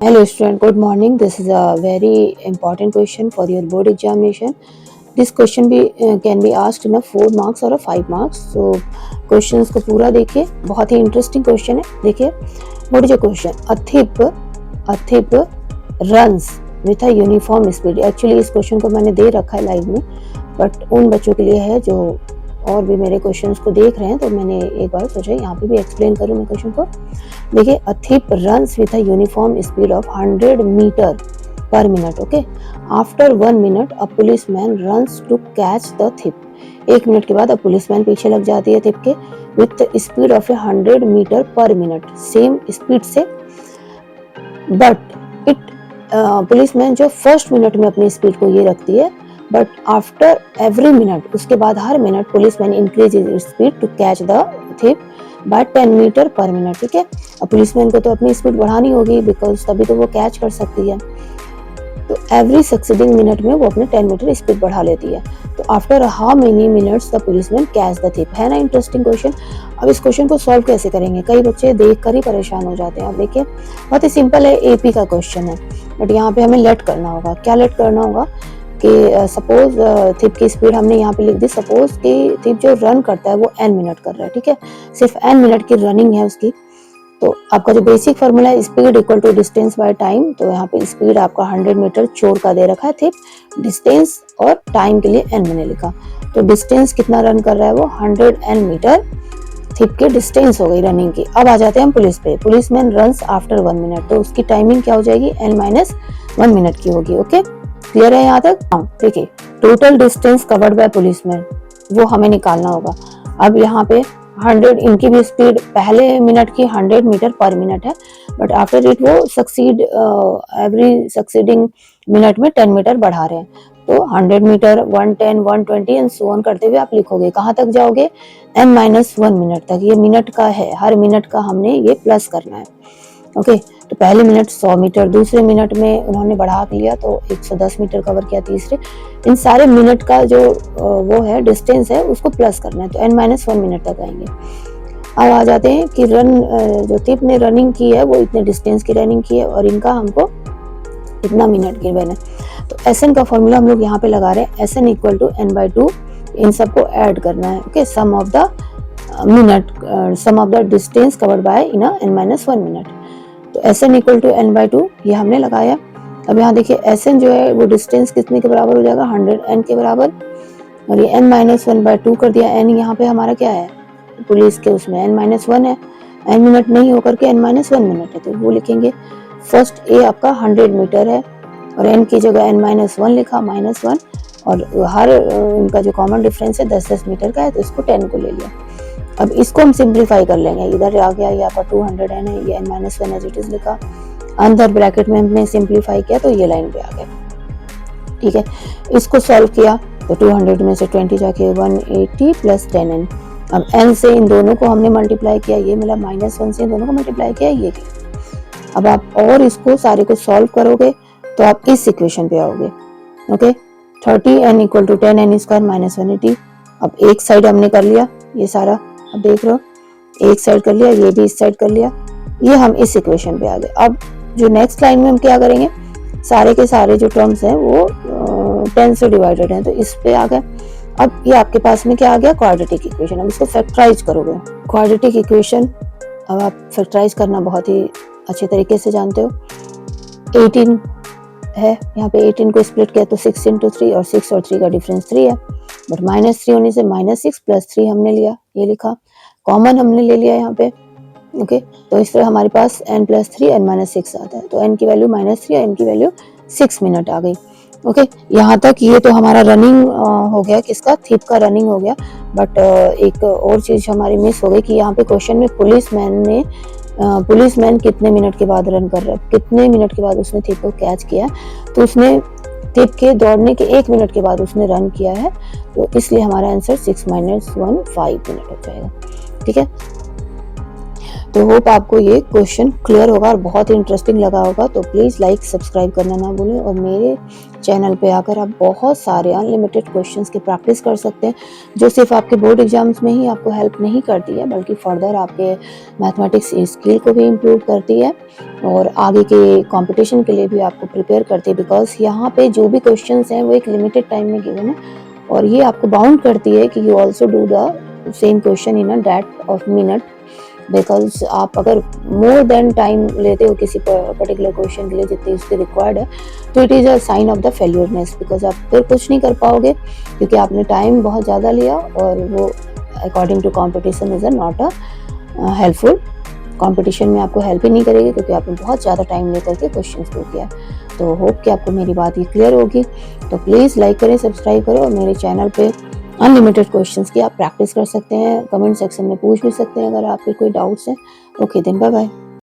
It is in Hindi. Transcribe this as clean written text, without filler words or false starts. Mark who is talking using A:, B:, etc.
A: Hello student, good morning. This is a very important question for your board examination. This question can be asked in a 4 marks or a 5 marks. So questions को पूरा देखिए, बहुत ही इंटरेस्टिंग क्वेश्चन है. देखिए, what is your question? A thief runs with a uniform speed. Actually इस क्वेश्चन को मैंने दे रखा है लाइव में, बट उन बच्चों के लिए है जो और भी मेरे क्वेश्चंस को देख रहे हैं, तो मैंने एक बार सोचा यहाँ पे भी एक्सप्लेन करूँ मैं क्वेश्चन को. देखिए, a thief runs with a uniform speed of 100 metre पर minute. Okay, after 1 minute a policeman runs to catch the thief. 1 minute के बाद अब पुलिसमैन पीछे लग जाती है थिप के विथ स्पीड ऑफ 100 मीटर पर मिनट, सेम स्पीड से. बट इट पुलिसमैन जो फर्स्ट मिनट में अपनी स्पीड को ये रखती है, बट आफ्टर एवरी मिनट, उसके बाद हर minute policeman increase speed to catch the thief by 10 metre पर मिनट. ठीक है, अब पुलिसमैन को तो अपनी स्पीड बढ़ानी होगी, बिकॉज तभी तो वो कैच कर सकती है. तो एवरी सक्सीडिंग मिनट में वो अपने 10 मीटर स्पीड बढ़ा लेती है. तो after how many minutes the policeman catch the thief. है ना इंटरेस्टिंग क्वेश्चन. अब इस क्वेश्चन को सॉल्व कैसे करेंगे, कई बच्चे देख कर ही परेशान हो जाते हैं. अब देखिए, बहुत ही सिंपल है, एपी का क्वेश्चन है, बट यहाँ पे हमें लेट करना होगा. क्या लेट करना होगा कि सपोज थिप की स्पीड हमने यहाँ पे लिख दी. सपोज कि थिप जो रन करता है वो n मिनट कर रहा है. ठीक है, सिर्फ n मिनट की रनिंग है उसकी. तो आपका जो बेसिक फार्मूला है, speed equal to distance by time. तो यहाँ पे स्पीड आपका 100 मीटर चोर का दे रखा है थिप, डिस्टेंस और टाइम के लिए n मैंने लिखा. तो डिस्टेंस कितना रन कर रहा है वो 100 n मीटर थिप की डिस्टेंस हो गई रनिंग की. अब आ जाते हैं हम पुलिस पे. पुलिसमैन रन्स आफ्टर 1 मिनट, तो उसकी टाइमिंग क्या हो जाएगी, n-1 मिनट की होगी. ओके, क्लियर है यहाँ तक. हाँ, देखिए, total distance covered bye policeman वो हमें निकालना होगा. अब यहाँ पे 100, इनकी भी स्पीड पहले मिनट की 100 मीटर पर मिनट है, बट आफ्टर इट वो सक्सीड एवरी सक्सीडिंग मिनट में 10 मीटर बढ़ा रहे हैं. तो 100 मीटर 110 120 एंड सो ऑन करते हुए आप लिखोगे. कहाँ तक जाओगे, n-1 मिनट तक. ये मिनट का है, हर मिनट का हमने ये प्लस करना है. ओके, तो पहले मिनट 100 मीटर, दूसरे मिनट में उन्होंने बढ़ा लिया तो 110 मीटर कवर किया तीसरे. इन सारे मिनट का जो वो है डिस्टेंस है उसको प्लस करना है. तो n-1 मिनट तक आएंगे. अब आ जाते हैं कि जो थिप ने रनिंग की है वो इतने डिस्टेंस की रनिंग की है और इनका हमको इतना मिनट की बना. तो Sn का फॉर्मूला हम लोग यहाँ पे लगा रहे हैं. Sn equal to n/2. इन सबको ऐड करना है. Okay, sum of the minute, sum of the distance covered by in n-1 minute. तो Sn इक्वल टू n/2 ये हमने लगाया. अब यहाँ देखिए, Sn जो है वो डिस्टेंस कितने के बराबर हो जाएगा, 100 n के बराबर. और ये n-1/2 कर दिया. n यहाँ पे हमारा क्या है, पुलिस के उसमें n-1 है. n मिनट नहीं होकर के n-1 मिनट है, तो वो लिखेंगे. फर्स्ट ए आपका 100 मीटर है और n की जगह n-1 लिखा, -1. और हर उनका जो कॉमन डिफरेंस है 10-10 मीटर का है, तो इसको 10 को ले लिया. अब इसको हम सिंप्लीफाई कर लेंगे. इधर आ गया, ये आपका 200 n है, ये n-1 एज इट इज लिखा. अंदर ब्रैकेट में हमने सिंप्लीफाई किया तो ये लाइन पे आ गया. ठीक है, इसको सॉल्व किया तो 200 में से 20 जाके 180 प्लस 10n. अब n से इन दोनों को हमने मल्टीप्लाई किया, ये मिला. -1 से इन दोनों को मल्टीप्लाई किया, ये किया. अब आप और इसको सारे को सॉल्व करोगे तो आप इस इक्वेशन पे आओगे. Okay, 30n equal to 10n square -180. अब एक साइड हमने कर लिया ये सारा. अब देख रहे हो, एक साइड कर लिया, ये भी इस साइड कर लिया. ये हम इस इक्वेशन पे आ गए. अब जो नेक्स्ट लाइन में हम क्या करेंगे, सारे के सारे जो टर्म्स हैं वो 10 से डिवाइडेड हैं, तो इस पे आ गए. अब ये आपके पास में क्या आ गया, क्वाड्रेटिक इक्वेशन. अब इसको फैक्टराइज करोगे. क्वाड्रेटिक इक्वेशन अब आप फैक्टराइज करना बहुत ही अच्छे तरीके से जानते हो. 18 है, यहाँ पे 18 को स्प्लिट किया तो 6 into 3, और 6 और 3 का डिफरेंस 3 है. बट -3 होने से -6 + 3 हमने लिया, ये लिखा. कॉमन हमने ले लिया यहाँ पे. ओके, तो इस तरह हमारे पास n + 3 n-6 आता है. तो n की वैल्यू -3 और n की वैल्यू 6 मिनट आ गई. ओके, यहाँ तक ये तो हमारा रनिंग हो गया, किसका, थिप का रनिंग हो गया. बट एक और चीज हमारी मिस हो गई कि यहाँ पे क्वेश्चन में पुलिसमैन कितने मिनट के बाद रन कर रहा है, कितने मिनट के बाद उसने थिप को कैच किया. तो उसने थिप के दौड़ने के 1 मिनट के बाद उसने रन किया है, तो इसलिए हमारा आंसर 6 - 1 5 मिनट हो जाएगा. ठीक है, तो होप आपको ये क्वेश्चन क्लियर होगा और बहुत ही इंटरेस्टिंग लगा होगा। तो प्लीज़ लाइक सब्सक्राइब करना ना भूलें और मेरे चैनल पे आकर आप बहुत सारे अनलिमिटेड क्वेश्चंस की प्रैक्टिस कर सकते हैं, जो सिर्फ आपके बोर्ड एग्जाम्स में ही आपको हेल्प नहीं करती है बल्कि फर्दर आपके मैथमेटिक्स स्किल को भी इम्प्रूव करती है और आगे के कंपटीशन के लिए भी आपको प्रिपेयर करती है। बिकॉज यहाँ पे जो भी क्वेश्चंस हैं वो एक लिमिटेड टाइम में गिवन है और ये आपको बाउंड करती है कि you also do the same question in a that of minute. Because आप अगर मोर देन टाइम लेते हो किसी पर्टिकुलर क्वेश्चन के लिए जितनी उसकी रिक्वायर्ड है, तो it is a sign of the failureness. Because आप फिर कुछ नहीं कर पाओगे क्योंकि आपने टाइम बहुत ज़्यादा लिया और वो according to competition is not a helpful. Competition में आपको हेल्प ही नहीं करेगी क्योंकि आपने बहुत ज़्यादा टाइम लेकर के क्वेश्चन डू किया। तो होप कि आपको मेरी बात ये क्लियर होगी। तो प्लीज़ लाइक करें, सब्सक्राइब करो और मेरे चैनल पे अनलिमिटेड क्वेश्चंस की आप प्रैक्टिस कर सकते हैं। कमेंट सेक्शन में पूछ भी सकते हैं अगर आपके कोई डाउट्स हैं। Okay then, bye bye.